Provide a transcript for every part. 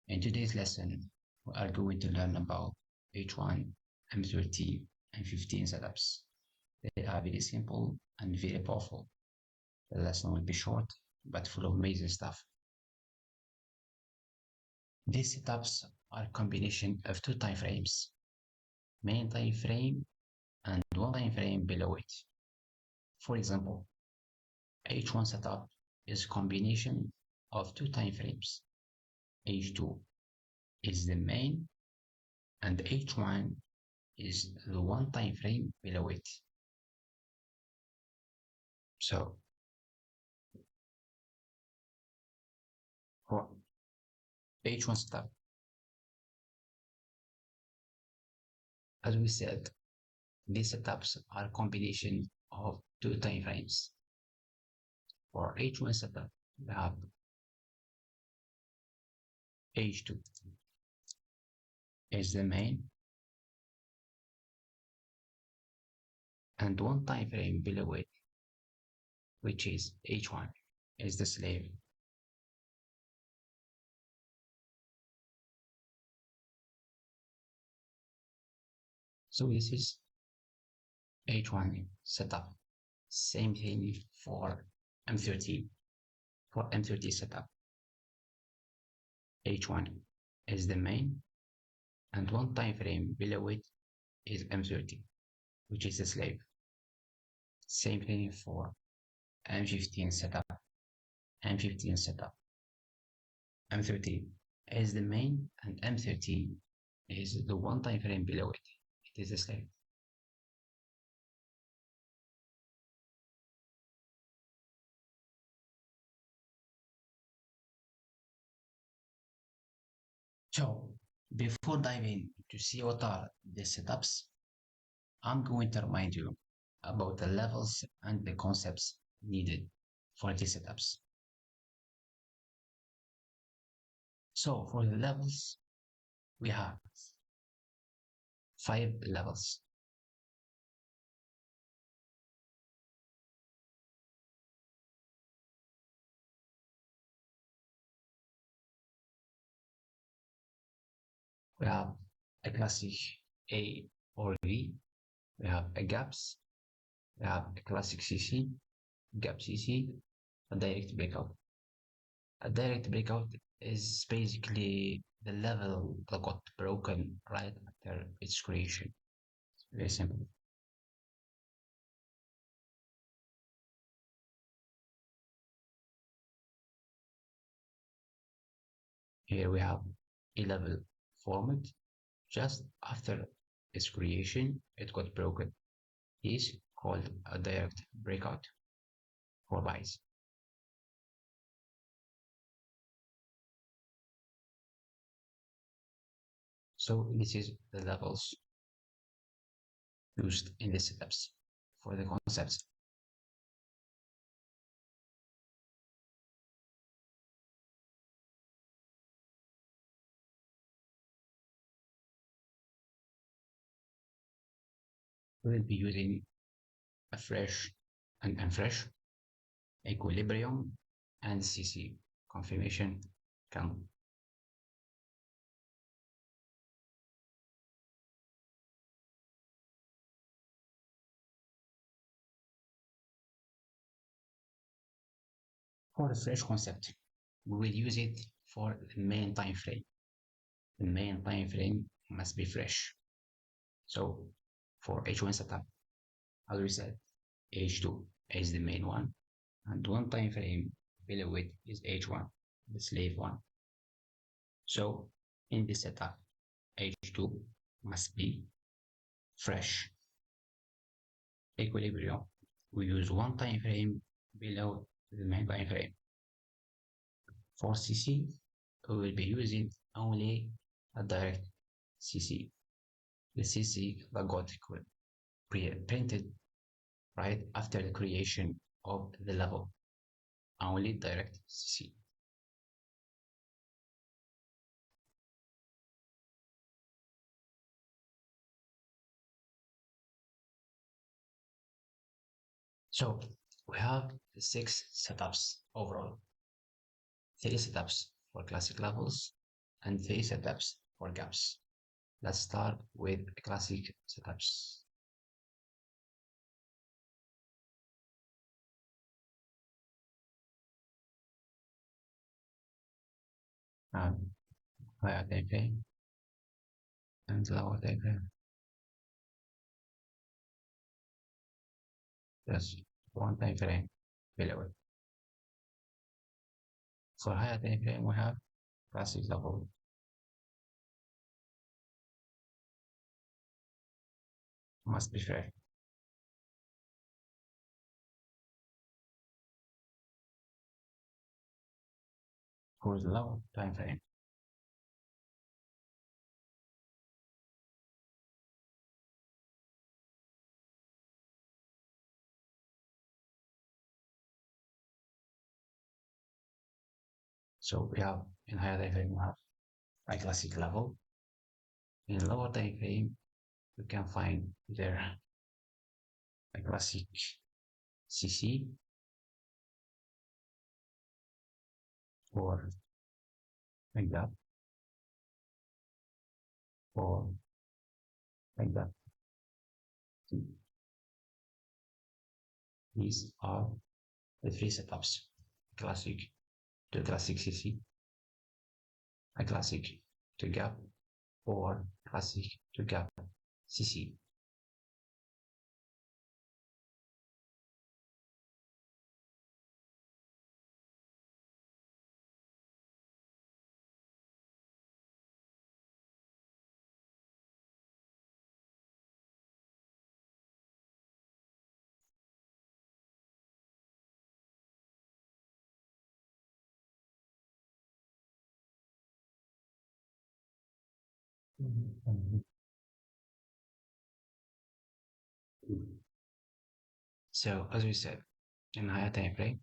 In today's lesson, we are going to learn about H1, M30, and 15 setups. They are very simple and very powerful. The lesson will be short, but full of amazing stuff. These setups are a combination of two time frames, main time frame and one time frame below it. For example, H1 setup is a combination of two time frames. H2 is the main and H1 is the one time frame below it. So for H1 setup, as we said, these setups are a combination of two time frames. For H1 setup, we have H2 is the main and one time frame below it, which is H1, is the slave. So this is H1 setup. Same thing for M30. For M30 setup, H1 is the main and one time frame below it is M30, which is the slave. Same thing for M15 setup. M15 setup. M30 is the main and M30 is the one time frame below it. It is the slave. So before diving to see what are the setups, I'm going to remind you about the levels and the concepts needed for these setups. So for the levels, we have 5 levels. We have a classic A or V. We have a gaps. We have a classic CC, gap CC, a direct breakout. A direct breakout is basically the level that got broken right after its creation. It's very simple. Here we have a level formed just after its creation, it got broken. Is called a direct breakout for buys. So this is the levels used in the setups for the concepts. We will be using a fresh and unfresh, equilibrium, and CC confirmation candle. For the fresh concept, we will use it for the main time frame. The main time frame must be fresh. So for H1 setup, as we said, H2 is the main one, and one time frame below it is H1, the slave one. So in this setup, H2 must be fresh. Equilibrium, we use one time frame below the main time frame. For CC, we will be using only a direct CC. The CC that got printed right after the creation of the level. Only direct CC. So we have 6 setups overall. 3 setups for classic levels and three setups for gaps. Let's start with classic setups. Higher time frame and lower time frame. Just one time frame below it. For higher time frame, we have classic level must be fair. For the lower time frame, so we have in higher time frame we have a classic level. In lower time frame, we can find there a classic CC or like that, or like that. These are the three setups: classic to classic CC, a classic to gap, or classic to gap CC. So as we said, in higher time frame,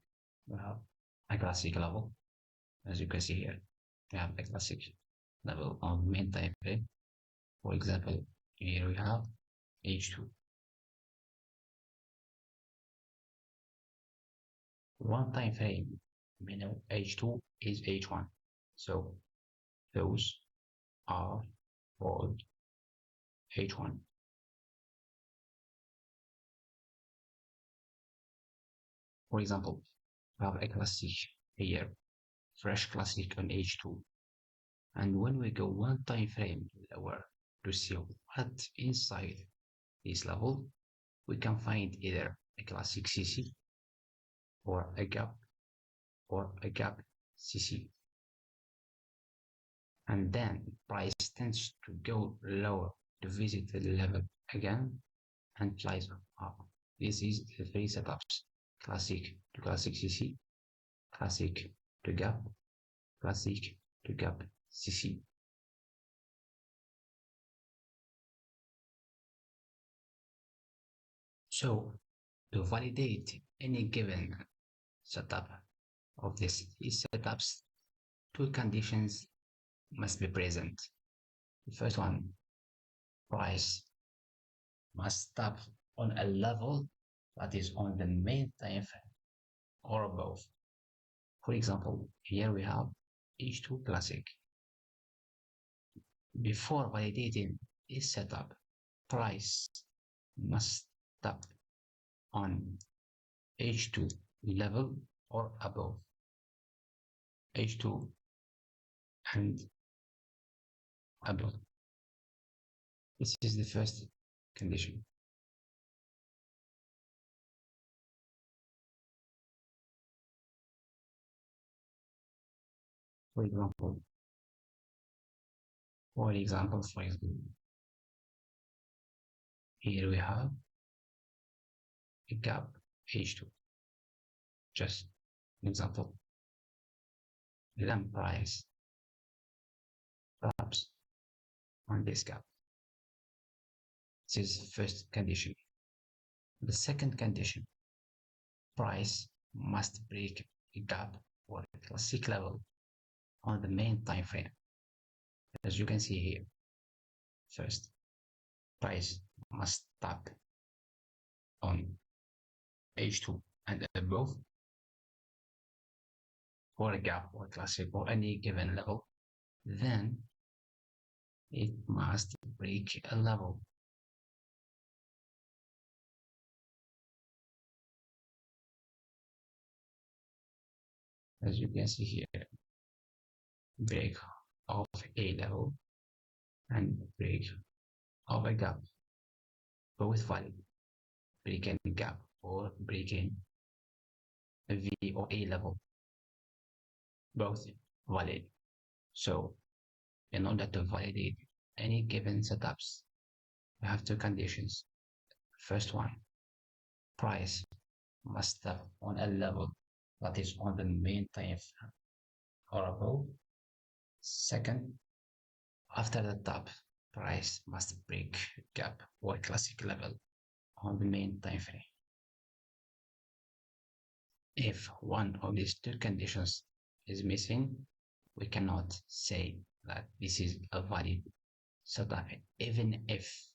we have a classic level. As you can see here, we have a classic level on main time frame. For example, here we have H2. One time frame, we know H2 is H1. So those are called H1. For example, we have a classic here, fresh classic on H2. And when we go one time frame lower to see what inside this level, we can find either a classic CC or a gap CC. And then price tends to go lower to visit the level again and flies up. This is the three setups: classic to classic CC, classic to gap, classic to gap CC. So to validate any given setup of these setups, two conditions must be present. The first one, price must stop on a level that is on the main time frame or above. For example, here we have H2 Classic. Before validating this setup, price must stop on H2 level or above. H2 and above. This is the first condition. For example, here we have a gap H2. Just an example. Then price stops on this gap. This is the first condition. The second condition, price must break a gap or a classic level on the main time frame. As you can see here, first, price must stop on H2 and above for a gap or classic or any given level. then it must break a level. As you can see here, break of a level and break of a gap, both valid. Breaking gap or breaking a V or A level, both valid. So in order to validate any given setups, we have two conditions. First one, price must stop on a level that is on the main time frame or above. Second, after the top, price must break gap or classic level on the main time frame. If one of these two conditions is missing, we cannot say that this is a valid setup, even if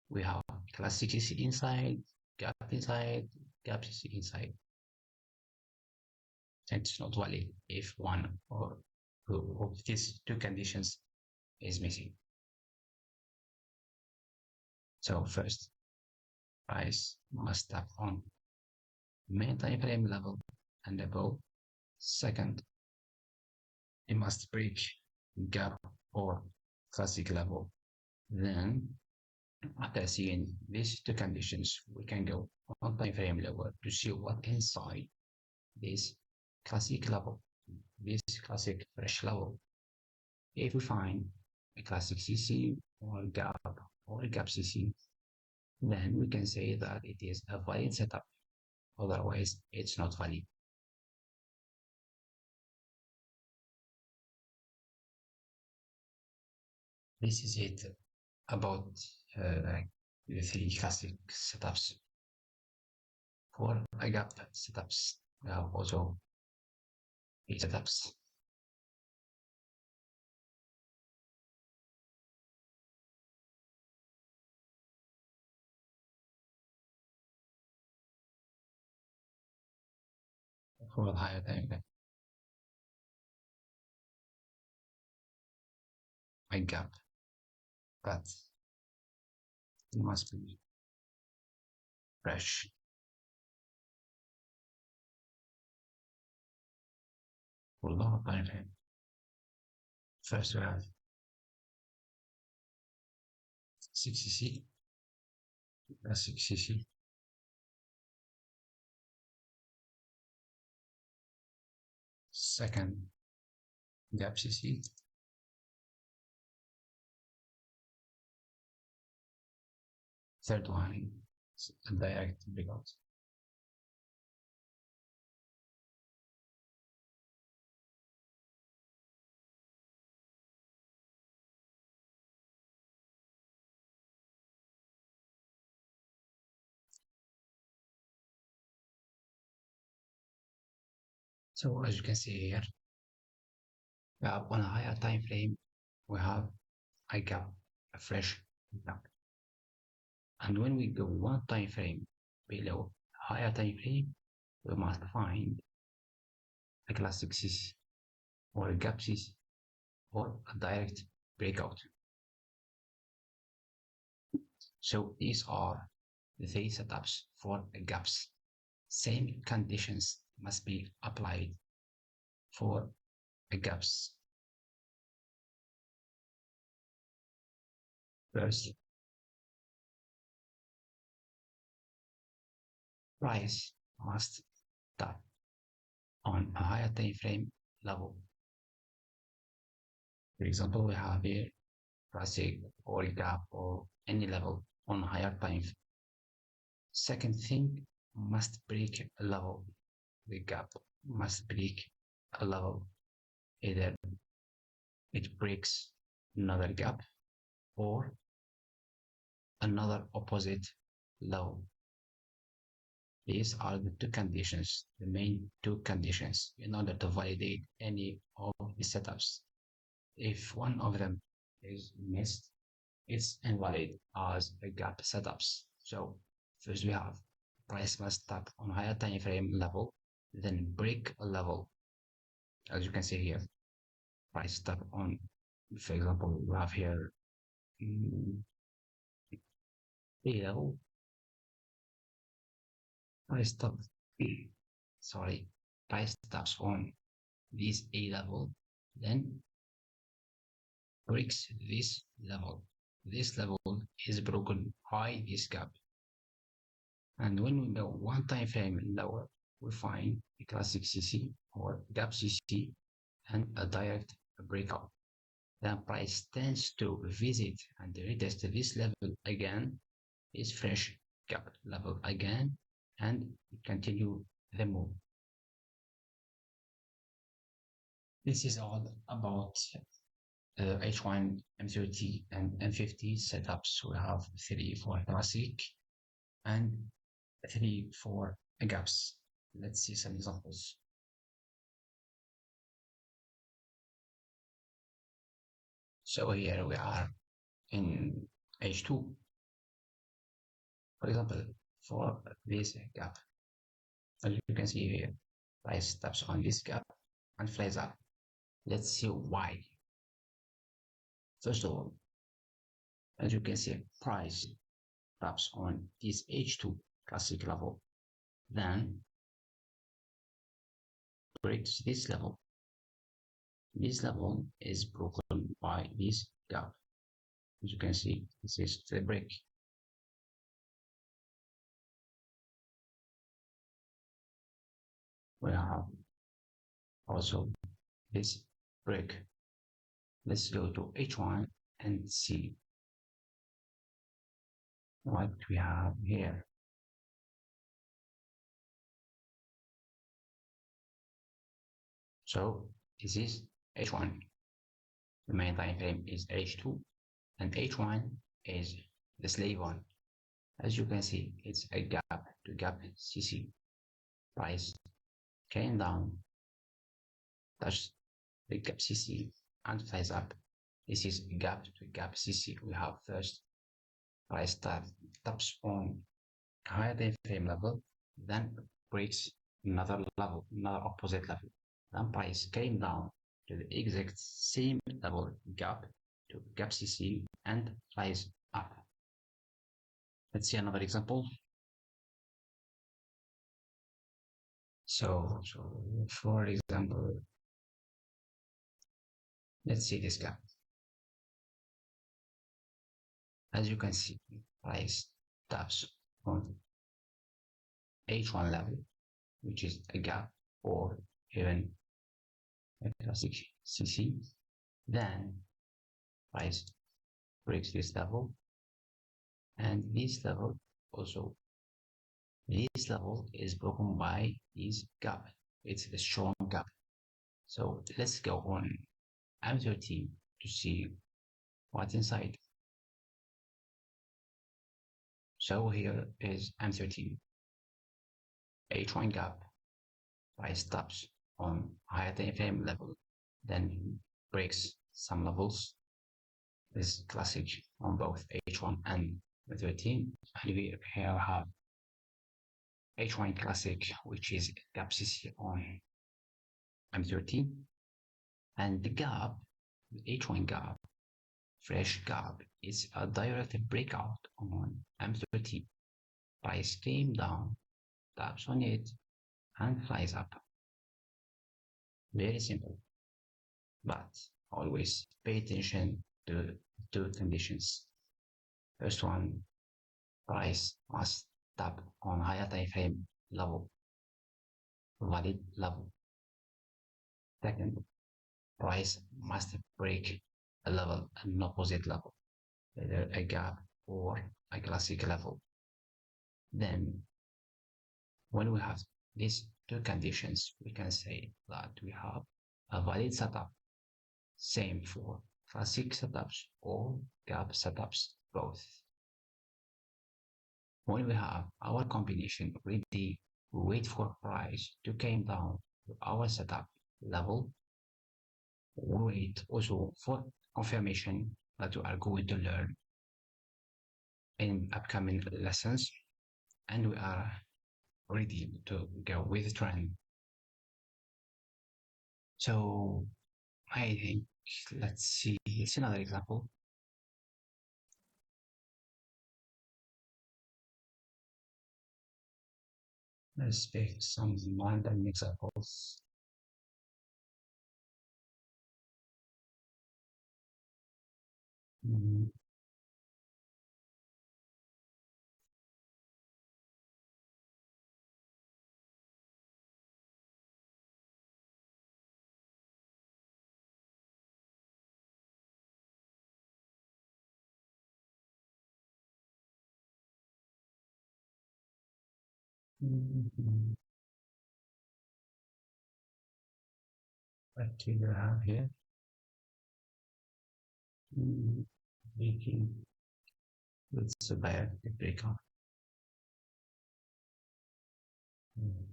we have classic CC inside, gap inside, gap CC inside. It's not valid if one or two of these two conditions is missing. So first, price must stop on main time frame level and above. Second, it must break gap or classic level. Then, after seeing these two conditions, we can go on time frame level to see what inside this classic level, this classic fresh level. If we find a classic CC or gap CC, then we can say that it is a valid setup. Otherwise, it's not valid. This is it about the three classic setups. For a gap setups, we have also eight setups. For the higher time frame, a gap, but it must be fresh. For lower time frame, first we have 6cc, plus 6cc, second gap CC, third one is a direct breakout. So as you can see here, we have on a higher time frame, we have a gap, a fresh gap. And when we go one time frame below higher time frame, we must find a classic CC or a gap CC or a direct breakout. So these are the three setups for gaps. Same conditions must be applied for the gaps. First, price must stop on a higher time frame level. For example, we have here classic or gap or any level on higher time. Second thing, must break a level. The gap must break a level. Either it breaks another gap or another opposite level. These are the two conditions, the main two conditions in order to validate any of the setups. If one of them is missed, it's invalid as a gap setups. So first we have price must stop on higher time frame level, then break a level. As you can see here, price stop on, for example, we have here mm, level price stop, sorry, price stops on this A level, then breaks this level. This level is broken by this gap. And when we go one time frame lower, we find a classic CC or gap CC and a direct breakout. Then price tends to visit and retest this level again, this fresh gap level again, and continue the move. This is all about H1, M30, and M50 setups. We have 3 for classic and 3 for gaps. Let's see some examples. So here we are in H2. For example, for this gap, as you can see here, price taps on this gap and flies up. Let's see why. First of all, as you can see, price taps on this H2 classic level, then breaks this level. This level is broken by this gap. As you can see, this is the break. We have also this break. Let's go to H1 and see what we have here. So this is H1. The main time frame is H2 and H1 is the slave one. As you can see, it's a gap to gap CC. Price came down, touched the gap CC and flies up. This is gap to gap CC. We have first price taps on higher time frame level, then breaks another level, another opposite level. Then price came down to the exact same level gap to gap CC and flies up. Let's see another example. So for example, let's see this gap. As you can see, price taps on H1 level, which is a gap or even a classic CC. Then price breaks this level, and this level also. This level is broken by this gap. It's a strong gap. So let's go on M30 to see what's inside. So here is M30, H1 gap, price stops on higher time frame level, then breaks some levels. This is classic on both H1 and M13. And we here have H1 classic, which is gap CC on M13, and the gap, the H1 gap, fresh gap, is a direct breakout on M30. Price came down, taps on it, and flies up. Very simple, but always pay attention to two conditions. First one, price must tap on higher time frame level, valid level. Second, price must break a level, an opposite level, whether a gap or a classic level. Then, when we have these two conditions, we can say that we have a valid setup. Same for classic setups or gap setups, both. When we have our combination ready, we wait for price to come down to our setup level. We wait also for confirmation that we are going to learn in upcoming lessons, and we are ready to go with the trend. So I think Let's see another example. Let's pick some random examples. Mm, mm, What do you have here? Mm, Making let's buy a breakout.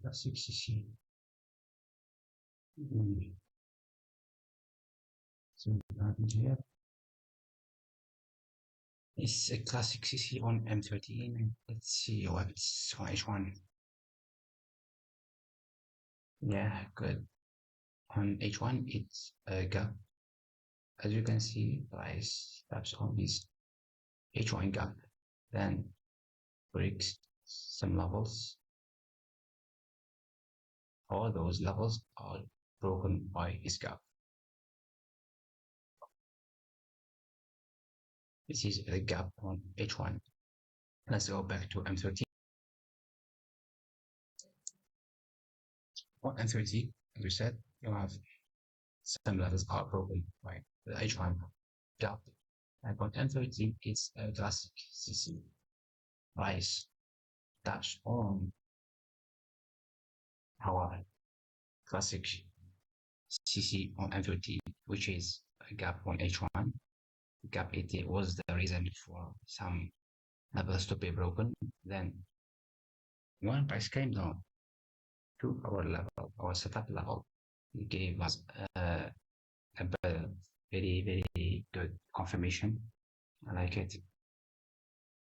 That's 60C. So here is a classic CC on M13. Let's see what's on H1. Yeah, good. On H1, it's a gap. As you can see, price taps on this H1 gap, then breaks some levels. All those levels are broken by this gap. This is a gap on H1. Let's go back to M13. On M30, as we said, you have some levels are broken by the H1 gap. And on M30, it's a classic CC price dash on our classic CC on M30, which is a gap on H1. Gap 80 was the reason for some levels to be broken. Then when price came down to our level, our setup level, it gave us a very, very good confirmation. I like it.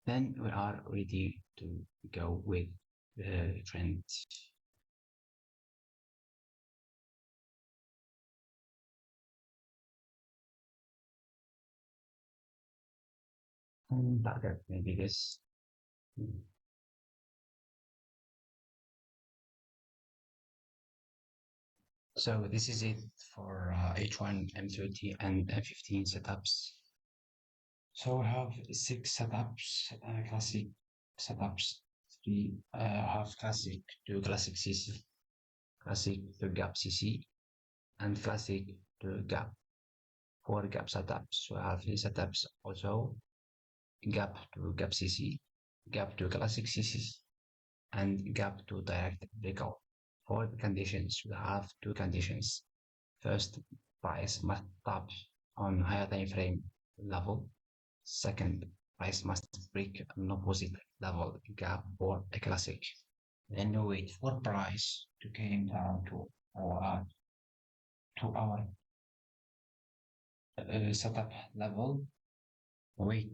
Then we are ready to go with the trend. And target maybe this. So this is it for H1, M30, and M15 setups. So we have six setups, classic setups, three have classic, two classic CC, classic to gap CC, and classic to gap, four gap setups. So I have three setups also, gap to gap CC, gap to classic CC, and gap to direct breakout. For the conditions, we have two conditions. First, price must tap on higher time frame level. Second, price must break an opposite level gap for a classic. Then we wait for price to came down to our setup level. Wait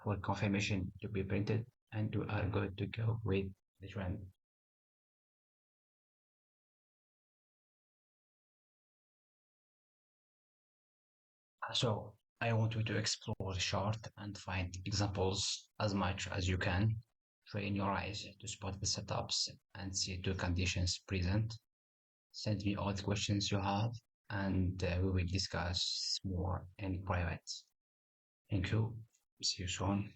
for confirmation to be printed, and we are good to go with the trend. So I want you to explore the chart and find examples as much as you can. Train your eyes to spot the setups and see two conditions present. Send me all the questions you have, and we will discuss more in private. Thank you. See you soon.